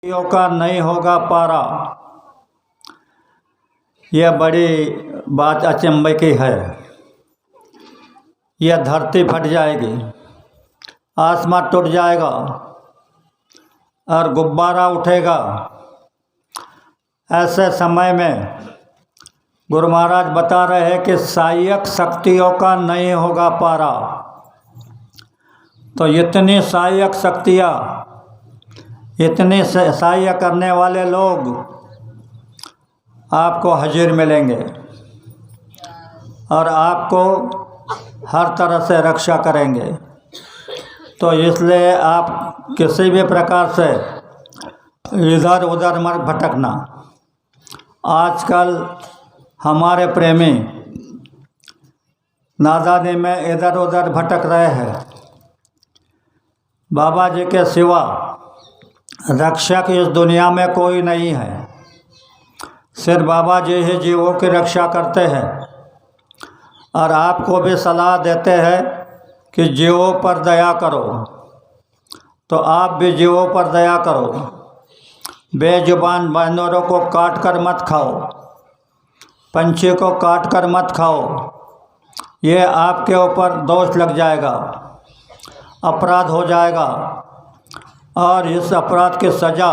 शक्तियों का नहीं होगा पारा। यह बड़ी बात अचंभे की है। यह धरती फट जाएगी, आसमान टूट जाएगा और गुब्बारा उठेगा। ऐसे समय में गुरु महाराज बता रहे हैं कि सहायक शक्तियों का नहीं होगा पारा। तो इतनी सहायक शक्तियाँ, इतने सहायता करने वाले लोग आपको हाजिर मिलेंगे और आपको हर तरह से रक्षा करेंगे। तो इसलिए आप किसी भी प्रकार से इधर उधर मत भटकना। आजकल हमारे प्रेमी नादानी में इधर उधर भटक रहे हैं। बाबा जी के सिवा रक्षक इस दुनिया में कोई नहीं है। सिर्फ बाबा जी ही जीवों की रक्षा करते हैं और आपको भी सलाह देते हैं कि जीवों पर दया करो। तो आप भी जीवों पर दया करो। बेजुबान जानवरों को काट कर मत खाओ, पंछी को काट कर मत खाओ। ये आपके ऊपर दोष लग जाएगा, अपराध हो जाएगा और इस अपराध की सज़ा,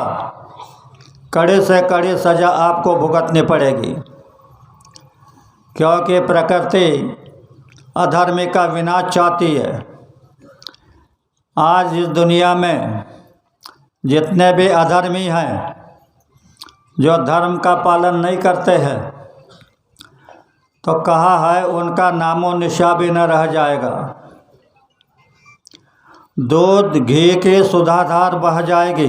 कड़े से कड़ी सज़ा आपको भुगतनी पड़ेगी। क्योंकि प्रकृति अधर्मी का विनाश चाहती है। आज इस दुनिया में जितने भी अधर्मी हैं, जो धर्म का पालन नहीं करते हैं, तो कहा है उनका नामो निशान भी न रह जाएगा। दूध घी की सुधाधार बह जाएगी,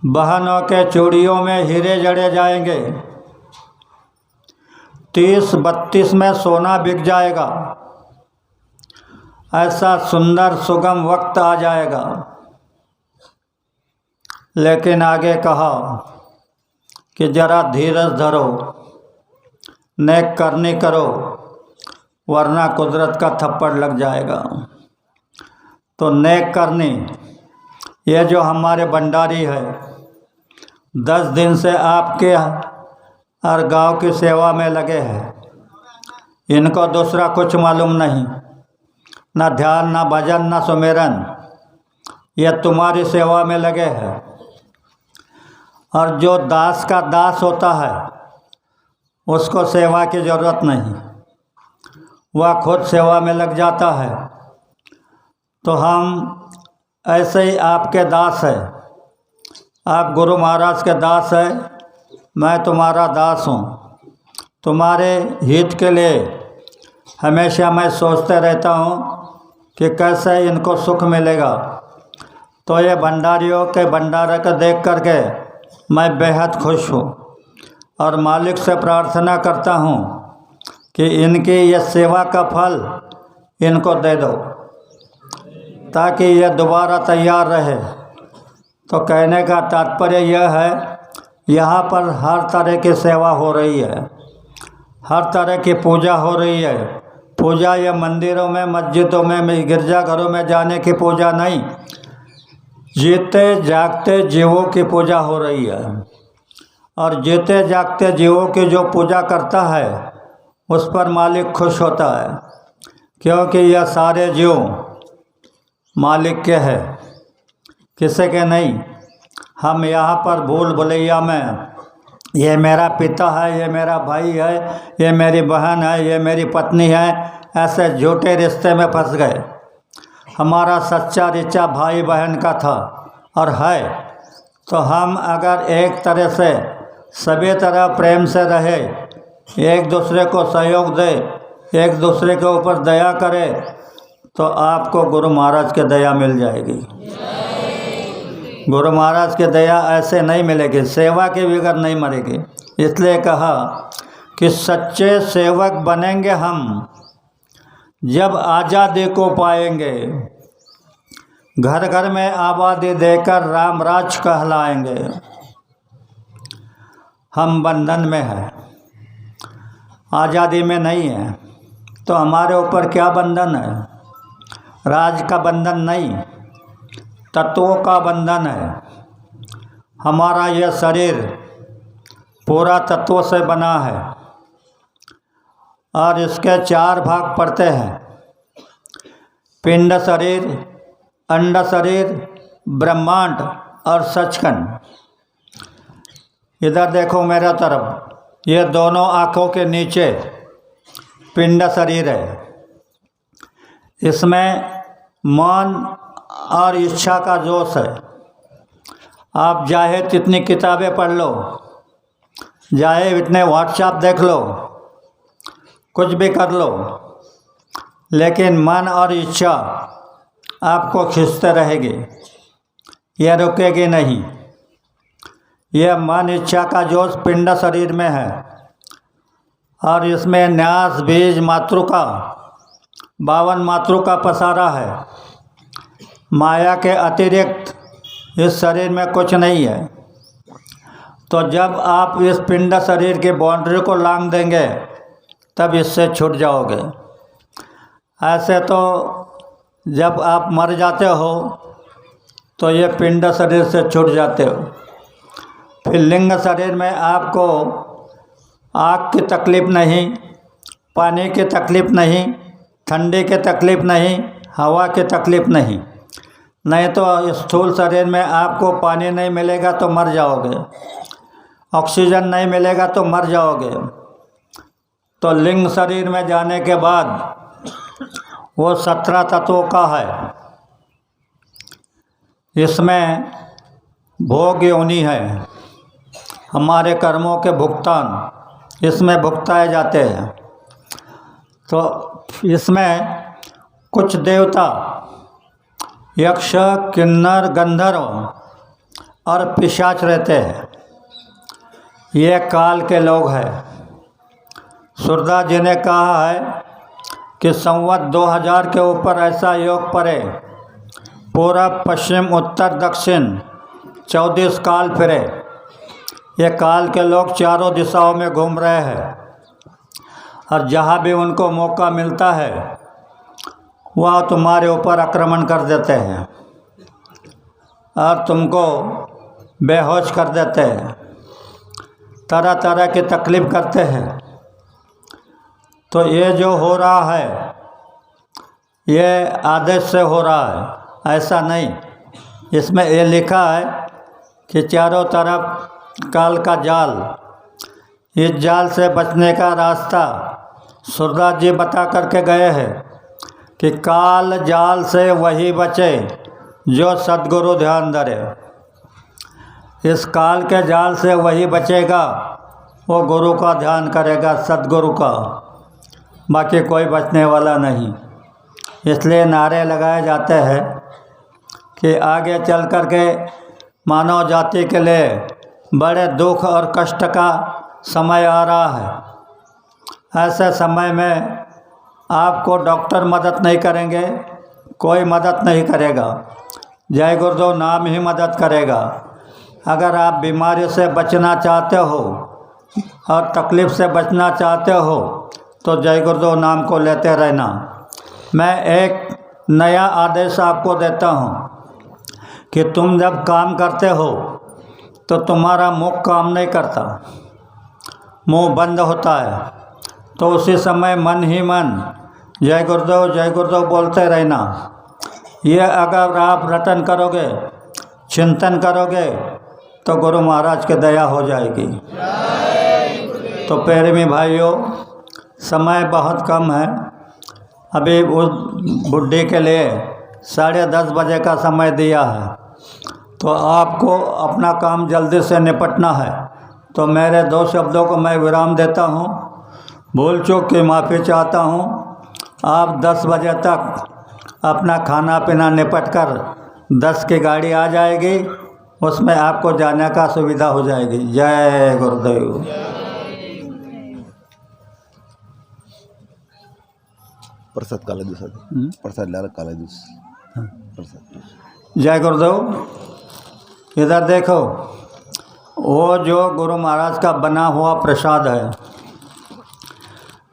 बहनों के चूड़ियों में हीरे जड़े जाएंगे, 30-32 में सोना बिक जाएगा। ऐसा सुंदर सुगम वक्त आ जाएगा। लेकिन आगे कहा कि जरा धीरज धरो, नेक करनी करो, वरना कुदरत का थप्पड़ लग जाएगा। तो नेक करनी, ये जो हमारे भंडारी है 10 दिन से आपके हर गांव की सेवा में लगे हैं। इनको दूसरा कुछ मालूम नहीं, ना ध्यान, ना भजन, ना सुमिरन। ये तुम्हारी सेवा में लगे हैं। और जो दास का दास होता है उसको सेवा की ज़रूरत नहीं, वह खुद सेवा में लग जाता है। तो हम ऐसे ही आपके दास हैं। आप गुरु महाराज के दास हैं, मैं तुम्हारा दास हूँ। तुम्हारे हित के लिए हमेशा मैं सोचते रहता हूँ कि कैसे इनको सुख मिलेगा। तो ये भंडारियों के भंडारे को देख करके मैं बेहद खुश हूँ और मालिक से प्रार्थना करता हूँ कि इनकी ये सेवा का फल इनको दे दो, ताकि यह दोबारा तैयार रहे। तो कहने का तात्पर्य यह है, यहाँ पर हर तरह की सेवा हो रही है, हर तरह की पूजा हो रही है। पूजा ये मंदिरों में, मस्जिदों में, गिरजाघरों में जाने की पूजा नहीं, जीते जागते जीवों की पूजा हो रही है। और जीते जागते जीवों की जो पूजा करता है उस पर मालिक खुश होता है, क्योंकि यह सारे जीव मालिक के हैं, किसी के नहीं। हम यहाँ पर भूल भुलैया में ये मेरा पिता है, ये मेरा भाई है, ये मेरी बहन है, ये मेरी पत्नी है, ऐसे झूठे रिश्ते में फंस गए। हमारा सच्चा रिश्ता भाई बहन का था और है। तो हम अगर एक तरह से सभी तरह प्रेम से रहे, एक दूसरे को सहयोग दे, एक दूसरे के ऊपर दया करे, तो आपको गुरु महाराज की दया मिल जाएगी। गुरु महाराज की दया ऐसे नहीं मिलेगी, सेवा के बगैर नहीं मरेगी। इसलिए कहा कि सच्चे सेवक बनेंगे हम जब आज़ादी को पाएंगे। घर घर में आबादी देकर राम राज कहलाएंगे। हम बंधन में हैं, आज़ादी में नहीं है। तो हमारे ऊपर क्या बंधन है? राज का बंधन नहीं, तत्वों का बंधन है। हमारा यह शरीर पूरा तत्वों से बना है और इसके 4 भाग पड़ते हैं। पिंड शरीर, अंड शरीर, ब्रह्मांड और सचखंड। इधर देखो मेरा तरफ, ये दोनों आँखों के नीचे पिंड शरीर है। इसमें मन और इच्छा का जोश है। आप चाहे जितनी किताबें पढ़ लो, चाहे इतने व्हाट्सएप देख लो, कुछ भी कर लो, लेकिन मन और इच्छा आपको खींचते रहेगी, यह रुकेगी नहीं। यह मन इच्छा का जोश पिंड शरीर में है और इसमें न्यास, बीज, मातृका, 52 मातृका पसारा है। माया के अतिरिक्त इस शरीर में कुछ नहीं है। तो जब आप इस पिंड शरीर की बाउंड्री को लांघ देंगे तब इससे छूट जाओगे। ऐसे तो जब आप मर जाते हो तो ये पिंड शरीर से छूट जाते हो। फिर लिंग शरीर में आपको आग की तकलीफ़ नहीं, पानी की तकलीफ़ नहीं, ठंडी की तकलीफ़ नहीं, हवा की तकलीफ़ नहीं। नहीं तो स्थूल शरीर में आपको पानी नहीं मिलेगा तो मर जाओगे, ऑक्सीजन नहीं मिलेगा तो मर जाओगे। तो लिंग शरीर में जाने के बाद वो 17 तत्वों का है। इसमें भोग योनि है, हमारे कर्मों के भुगतान इसमें भुगताए जाते हैं। तो इसमें कुछ देवता, यक्ष, किन्नर, गंधर्व और पिशाच रहते हैं। ये काल के लोग हैं। सूरदास जी ने कहा है कि संवत 2000 के ऊपर ऐसा योग पड़े, पूरब, पश्चिम, उत्तर, दक्षिण 24 काल फिरे। ये काल के लोग चारों दिशाओं में घूम रहे हैं और जहाँ भी उनको मौका मिलता है वह तुम्हारे ऊपर आक्रमण कर देते हैं और तुमको बेहोश कर देते हैं, तरह तरह की तकलीफ़ करते हैं। तो ये जो हो रहा है ये आदेश से हो रहा है, ऐसा नहीं। इसमें ये लिखा है कि चारों तरफ काल का जाल, इस जाल से बचने का रास्ता सूरदास जी बता करके गए हैं कि काल जाल से वही बचे जो सद्गुरु ध्यान धरे। इस काल के जाल से वही बचेगा वो गुरु का ध्यान करेगा, सद्गुरु का, बाकी कोई बचने वाला नहीं। इसलिए नारे लगाए जाते हैं कि आगे चल कर के मानव जाति के लिए बड़े दुख और कष्ट का समय आ रहा है। ऐसे समय में आपको डॉक्टर मदद नहीं करेंगे, कोई मदद नहीं करेगा, जय गुरुदेव नाम ही मदद करेगा। अगर आप बीमारी से बचना चाहते हो और तकलीफ़ से बचना चाहते हो तो जय गुरुदेव नाम को लेते रहना। मैं एक नया आदेश आपको देता हूँ कि तुम जब काम करते हो तो तुम्हारा मुख काम नहीं करता, मुंह बंद होता है। तो उसी समय मन ही मन जय गुरुदेव बोलते रहना। ये अगर आप रटन करोगे, चिंतन करोगे तो गुरु महाराज की दया हो जाएगी। तो प्यारे भाइयों, समय बहुत कम है। अभी उस बुढ़ी के लिए 10:30 बजे का समय दिया है, तो आपको अपना काम जल्दी से निपटना है। तो मेरे 2 शब्दों को मैं विराम देता हूँ, भूल चूक की माफ़ी चाहता हूँ। आप 10 बजे तक अपना खाना पीना निपट कर 10 की गाड़ी आ जाएगी, उसमें आपको जाने का सुविधा हो जाएगी। जय गुरुदेव। प्रसाद काला दूस, प्रसाद लाल काला दूस, प्रसाद। जय गुरुदेव। इधर देखो, वो जो गुरु महाराज का बना हुआ प्रसाद है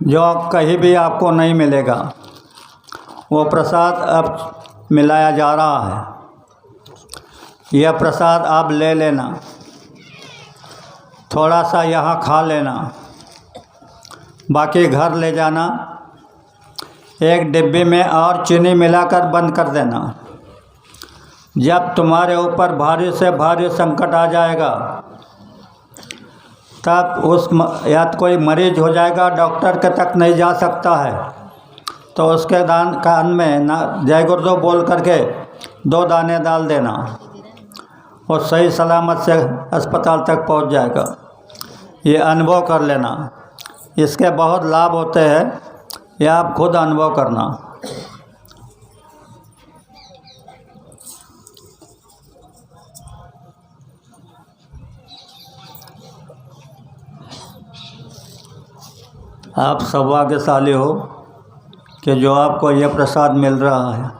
जो कहीं भी आपको नहीं मिलेगा, वो प्रसाद अब मिलाया जा रहा है। यह प्रसाद आप ले लेना। थोड़ा सा यहाँ खा लेना, बाकी घर ले जाना। एक डिब्बी में और चीनी मिलाकर बंद कर देना। जब तुम्हारे ऊपर भारी से भारी संकट आ जाएगा, तब या तो कोई मरीज हो जाएगा, डॉक्टर के तक नहीं जा सकता है, तो उसके कान में ना जय गुरुदेव बोल करके 2 दाने डाल देना, और सही सलामत से अस्पताल तक पहुंच जाएगा। ये अनुभव कर लेना, इसके बहुत लाभ होते हैं, ये आप खुद अनुभव करना। आप सौभाग्यशाली हो कि जो आपको ये प्रसाद मिल रहा है।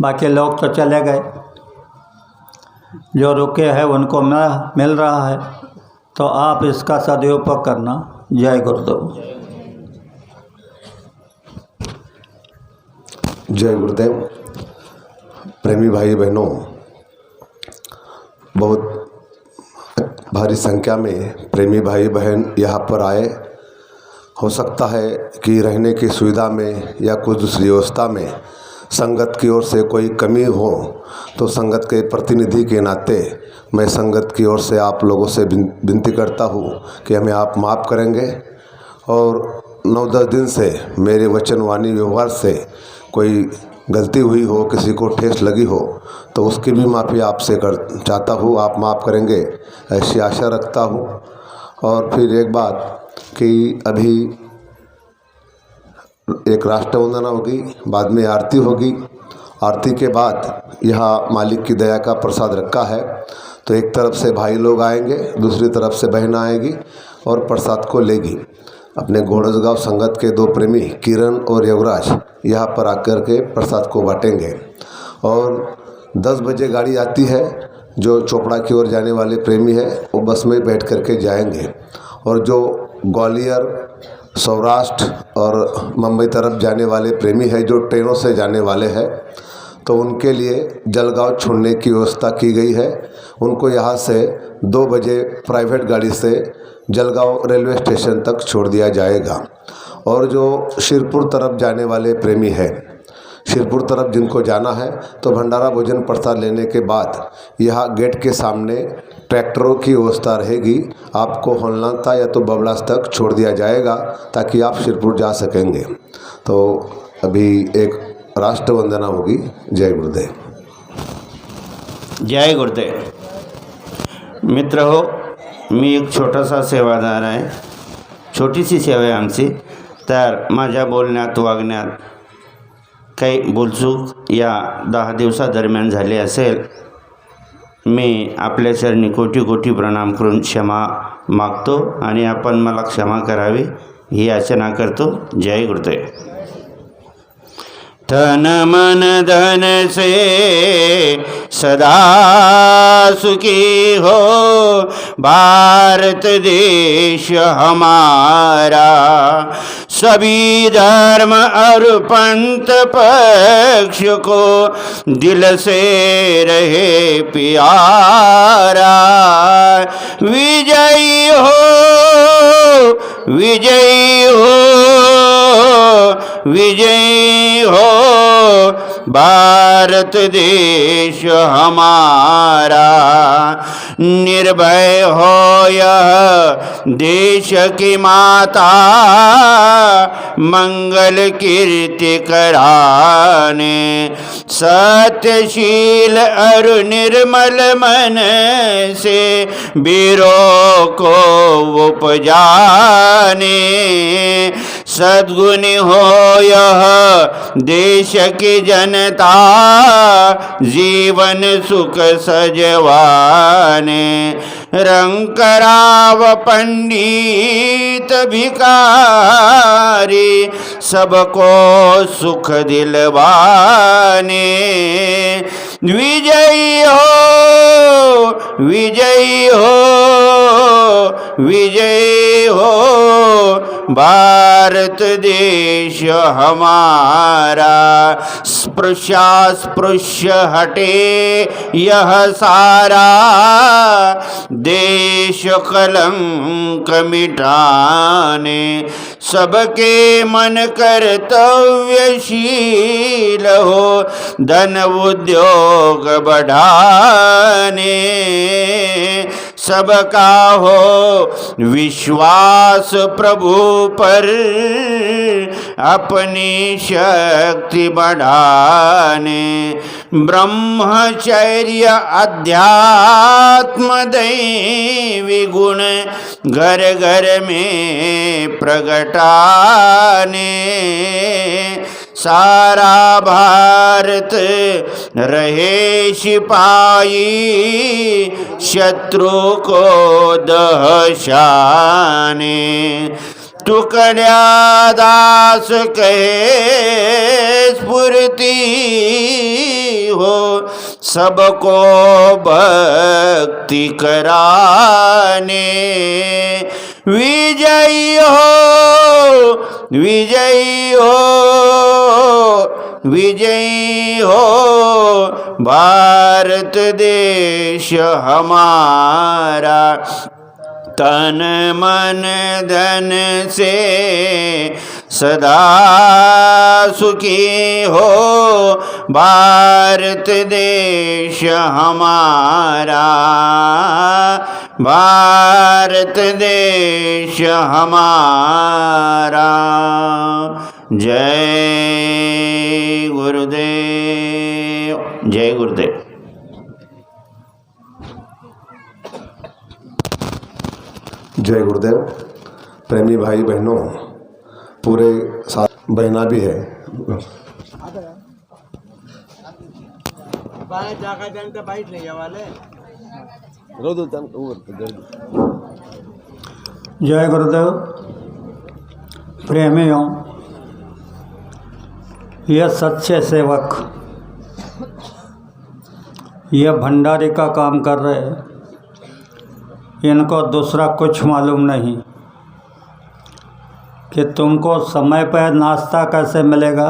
बाकी लोग तो चले गए, जो रुके हैं उनको मिल रहा है, तो आप इसका सदुपयोग करना। जय गुरुदेव। जय गुरुदेव। प्रेमी भाई बहनों, बहुत भारी संख्या में प्रेमी भाई बहन यहाँ पर आए। हो सकता है कि रहने की सुविधा में या कुछ दूसरी व्यवस्था में संगत की ओर से कोई कमी हो, तो संगत के प्रतिनिधि के नाते मैं संगत की ओर से आप लोगों से विनती करता हूँ कि हमें आप माफ़ करेंगे, और 9-10 दिन से मेरे वचन वाणी व्यवहार से कोई गलती हुई हो, किसी को ठेस लगी हो, तो उसकी भी माफ़ी आपसे चाहता हूँ। आप माफ़ करेंगे ऐसी आशा रखता हूँ। और फिर एक बात कि अभी एक राष्ट्रवंदना होगी, बाद में आरती होगी। आरती के बाद यहाँ मालिक की दया का प्रसाद रखा है, तो एक तरफ से भाई लोग आएंगे, दूसरी तरफ से बहन आएगी और प्रसाद को लेगी। अपने घोड़सगांव संगत के 2 प्रेमी किरण और युवराज यहाँ पर आकर के प्रसाद को बांटेंगे। और 10 बजे गाड़ी आती है, जो चोपड़ा की ओर जाने वाले प्रेमी है वो बस में बैठ करके जाएंगे, और जो ग्वालियर, सौराष्ट्र और मुंबई तरफ जाने वाले प्रेमी है, जो ट्रेनों से जाने वाले हैं, तो उनके लिए जलगांव छोड़ने की व्यवस्था की गई है। उनको यहाँ से 2 बजे प्राइवेट गाड़ी से जलगांव रेलवे स्टेशन तक छोड़ दिया जाएगा। और जो शिरपुर तरफ जाने वाले प्रेमी हैं, शिरपुर तरफ जिनको जाना है, तो भंडारा भोजन प्रसाद लेने के बाद यहाँ गेट के सामने ट्रैक्टरों की व्यवस्था रहेगी। आपको होलनाता या तो बबलास तक छोड़ दिया जाएगा, ताकि आप शिरपुर जा सकेंगे। तो अभी एक राष्ट्र वंदना होगी। जय गुरुदेव। जय गुरुदेव। मित्र हो, मी एक छोटासा सेवादार आहे, छोटीशी सेवा आहे आमची। तर माझ्या बोलण्यात वागण्यात काही बोलचूक या 10 दिवसादरम्यान झाली असेल, मी आपल्या चरणी कोटी कोटी प्रणाम करून क्षमा मागतो, आणि आपण मला क्षमा करावी ही याचना करतो। जय गुरुदेव। तन मन धन से सदा सुखी हो भारत देश हमारा, सभी धर्म और पंथ पक्ष को दिल से रहे प्यारा। विजयी हो, विजयी हो, विजयी हो भारत देश हमारा। निर्भय हो यह देश की माता, मंगल कीर्ति कराने। सत्यशील और निर्मल मन से वीरों को उपजाने। सद्गुणी हो यह देश की जनता, जीवन सुख सजवाने। रंग कराव पंडित भिखारी, सबको सुख दिलवाने। विजयी हो, विजयी हो, विजयी हो भारत देश हमारा। स्पृश्यास्पृश्य हटे यह सारा, देश कलंक मिटाने, सबके मन कर्तव्यशील हो, धन उद्योग बढ़ाने, सबका हो विश्वास प्रभु पर, अपनी शक्ति बढ़ाने, ब्रह्मचर्य अध्यात्म दैवी गुण घर घर में प्रगटाने, सारा भारत रहे सिपाही, शत्रु को दहशाने, टुकड़ा दास कहे स्फूर्ति हो, सबको भक्ति कराने, विजयी हो विजयी हो विजयी हो भारत देश हमारा, तन मन धन से सदा सुखी हो भारत देश हमारा, भारत देश हमारा। जय गुरुदेव, जय गुरुदेव। जय गुरुदेव। प्रेमी भाई बहनों, पूरे साथ बहना भी है। जय गुरुदेव। प्रेमियों, यह सच्चे सेवक, यह भंडारी का काम कर रहे हैं, इनको दूसरा कुछ मालूम नहीं कि तुमको समय पर नाश्ता कैसे मिलेगा,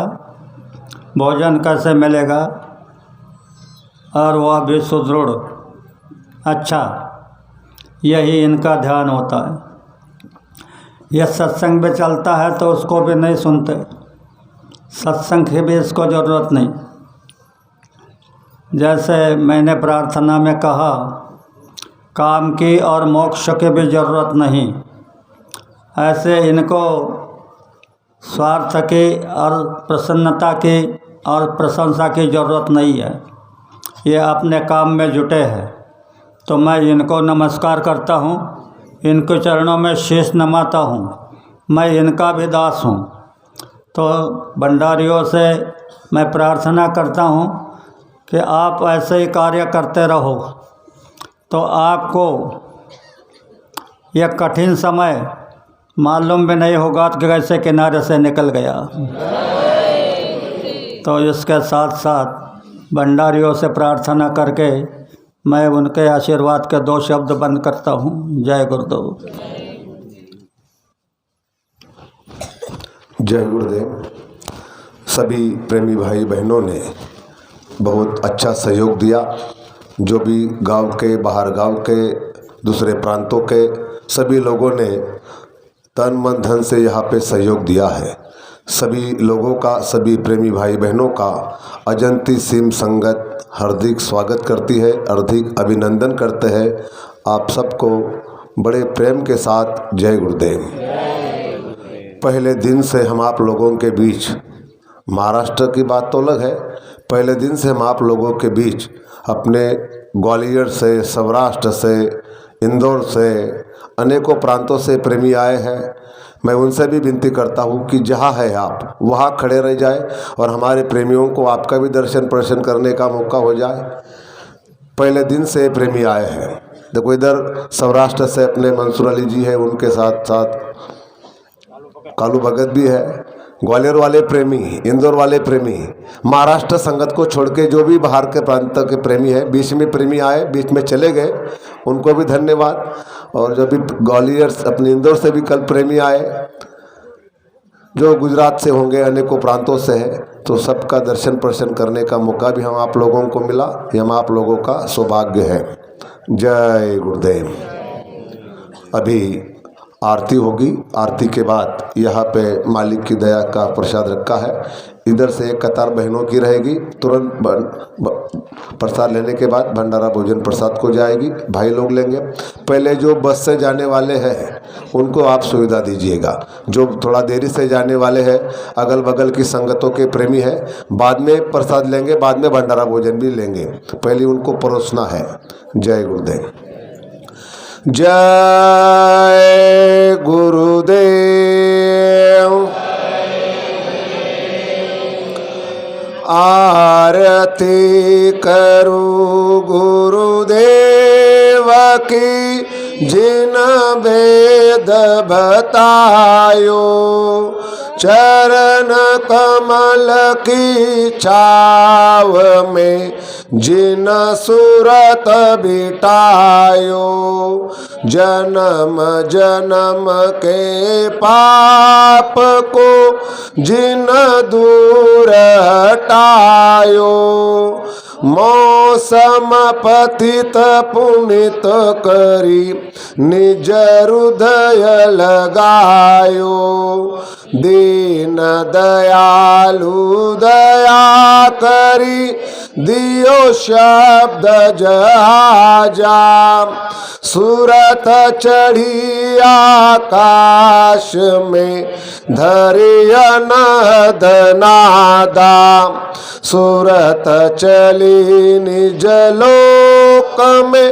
भोजन कैसे मिलेगा, और वह भी सुदृढ़। अच्छा, यही इनका ध्यान होता है। यह सत्संग में चलता है तो उसको भी नहीं सुनते, सत्संग की भी इसको ज़रूरत नहीं। जैसे मैंने प्रार्थना में कहा, काम की और मोक्ष की भी ज़रूरत नहीं, ऐसे इनको स्वार्थ की और प्रसन्नता की और प्रशंसा की ज़रूरत नहीं है। ये अपने काम में जुटे हैं, तो मैं इनको नमस्कार करता हूँ, इनके चरणों में शीश नमाता हूँ। मैं इनका भी दास हूँ। तो भंडारियों से मैं प्रार्थना करता हूँ कि आप ऐसे ही कार्य करते रहो, तो आपको यह कठिन समय मालूम भी नहीं होगा कि कैसे किनारे से निकल गया। तो इसके साथ साथ भंडारियों से प्रार्थना करके मैं उनके आशीर्वाद के 2 शब्द बंद करता हूँ। जय गुरुदेव। जय गुरुदेव। सभी प्रेमी भाई बहनों ने बहुत अच्छा सहयोग दिया। जो भी गांव के, बाहर गांव के, दूसरे प्रांतों के सभी लोगों ने तन मन धन से यहाँ पे सहयोग दिया है। सभी लोगों का, सभी प्रेमी भाई बहनों का अजंती सिम संगत हार्दिक स्वागत करती है, हार्दिक अभिनंदन करते हैं। आप सबको बड़े प्रेम के साथ जय गुरुदेव। पहले दिन से हम आप लोगों के बीच, महाराष्ट्र की बात तो अलग है, पहले दिन से हम आप लोगों के बीच अपने ग्वालियर से, सौराष्ट्र से, इंदौर से, अनेकों प्रांतों से प्रेमी आए हैं। मैं उनसे भी विनती करता हूँ कि जहाँ है आप वहाँ खड़े रह जाए और हमारे प्रेमियों को आपका भी दर्शन प्रदर्शन करने का मौका हो जाए। पहले दिन से प्रेमी आए हैं। देखो, इधर सौराष्ट्र से अपने मंसूर अली जी है, उनके साथ साथ कालू भगत भी है, ग्वालियर वाले प्रेमी, इंदौर वाले प्रेमी, महाराष्ट्र संगत को छोड़ के जो भी बाहर के प्रांत के प्रेमी है, बीच में प्रेमी आए, बीच में चले गए, उनको भी धन्यवाद। और जो भी ग्वालियर, अपने इंदौर से भी कल प्रेमी आए, जो गुजरात से होंगे, अनेकों प्रांतों से है, तो सबका दर्शन प्रदर्शन करने का मौका भी हम आप लोगों को मिला। ये हम आप लोगों का सौभाग्य है। जय गुरुदेव। अभी आरती होगी। आरती के बाद यहाँ पे मालिक की दया का प्रसाद रखा है। इधर से एक कतार बहनों की रहेगी। तुरंत प्रसाद लेने के बाद भंडारा भोजन प्रसाद को जाएगी, भाई लोग लेंगे। पहले जो बस से जाने वाले हैं उनको आप सुविधा दीजिएगा। जो थोड़ा देरी से जाने वाले हैं, अगल बगल की संगतों के प्रेमी है, बाद में प्रसाद लेंगे, बाद में भंडारा भोजन भी लेंगे, पहले उनको परोसना है। जय गुरुदेव। जय गुरुदेव। आरती करूं गुरुदेव की, जिन वेद बतायो, चरण कमल की छाव में जिन सुरत बिटायो, जन्म जन्म के पाप को जिन दूर हटायो, मौसम पतित पुनित करी निज हृदय लगायो, दीन दयालु दया करी दियो शब्द जहाजा, सूरत चढ़ी आकाश में धरिया नदनादा, सूरत चली निज लोक में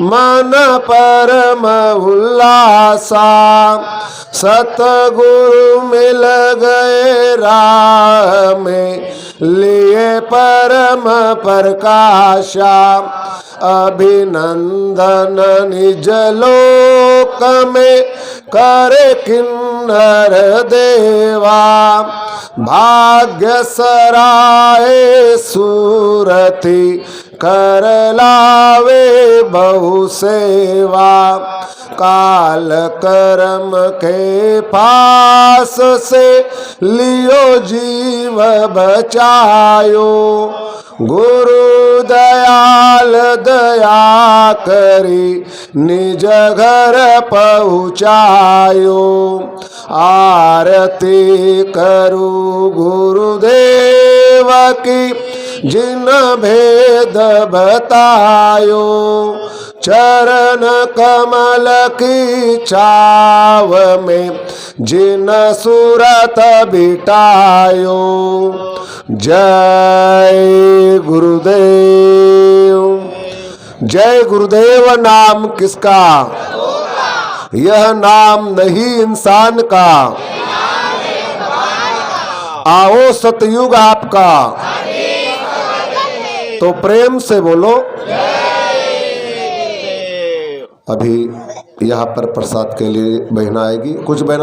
मन परम उल्लासा, सतगुरु मिल गए राह में लिए परम प्रकाशा, अभिनंदन निज लोक में करे किन्नर देवा, भाग्य सराय सूरति कर लावे बहु सेवा, काल कर्म के पास से लियो जीव बचायो, गुरु दयाल दया करी निज घर पहुँचायो, आरती करू गुरुदेव की जिन भेद बतायो, चरण कमल की छाव में जिन सुरत बिटायो। जय गुरुदेव। जय गुरुदेव नाम किसका? यह नाम नहीं इंसान का। आओ सतयुग आपका, तो प्रेम से बोलो। अभी यहाँ पर प्रसाद के लिए बहना आएगी। कुछ बहना